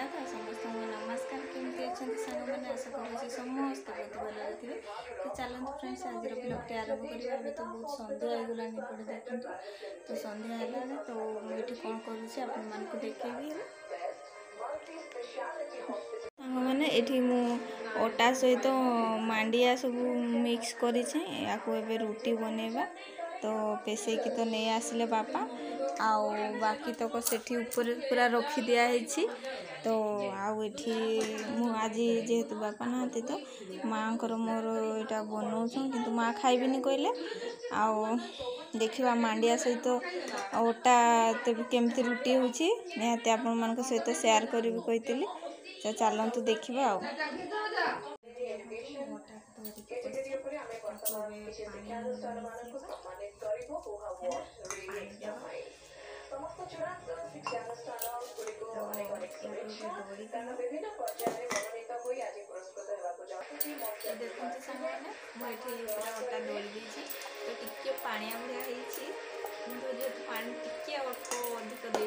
जगन्नाथ समस्त नमस्कार केमती अच्छा सांग मैंने आशा कर समस्त बहुत भल थे तो चलते फ्रेंड्स आज ब्लॉग आरंभ करवा अभी तो बहुत सन्ध्या हो गलानी पड़े देखु तो सन्ध्या है तो मुझे कौन करुँच आप देखेबी मैंने ये अटा सहित मांडिया सब मिक्स कर रुटी बनैबा तो पेसैकी तो नहीं आसिले बापा आउ बाकी तक सेठी ऊपर पूरा रखी दिया है तो आउ एठी आज जेहेतु बापा ना तो माँ मोर यहाँ बनाऊँ किंतु माँ खाइबिनी कहले आउ देखा मांडिया सहित अटा केमती रुटी होची निहाती आपण मान सहित शेयर करी कही तो चलतु देखा आ देखते सामने मुझे पूरा अटा दौड़ी देती तो टिके पानिया भाया जेहेतु पानी टिके अल्प अधिक दे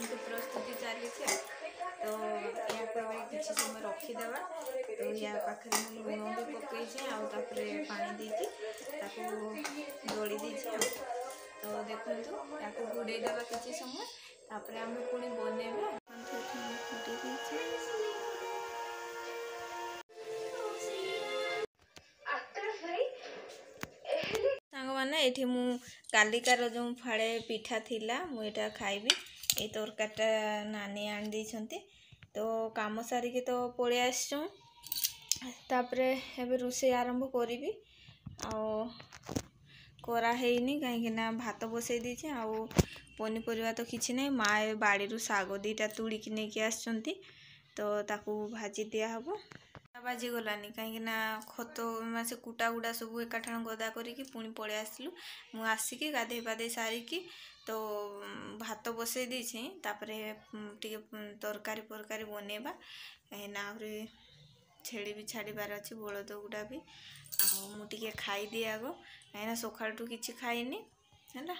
तो प्रस्तुति चली तो या किसी समय रखीदेवा तो या पाखे लुण भी पकई आउे पानी देकी दौड़ी देती तो देखु या घोड़ेदेवा किसी समय तापर आम पुणी बनैबा मैंने ये कालिकार जो फाड़े पिठा थिला मुझा खाइबी ये तरकारीटा नानी आनी तो काम सारिकी तो पलि आसचुँ तापरे एबे रोषे आरंभ करी करानी कहीं भात बसई देछि आउ पनीपरिया तो किसी नहीं माँ बाड़ी शाग दीटा तुड़िकी नहीं आसचंती तो ताकू भाजी दिहब बाजी गलानी कहीं खत से कुटा गुड़ा सब एकाठा गदा करी पुणी पलि आसलु मु आसिकी गाधे पाधे सारिकी तो भात बसई देछि तापरे टिके तरकारी परकारी बनैबा कहीं आहरी छेड़ी भी छाड़बार अच्छी बलद गुड़ा भी आउ मुझे खाई दिए आग कहीं सकाळू किसी खाइनी है।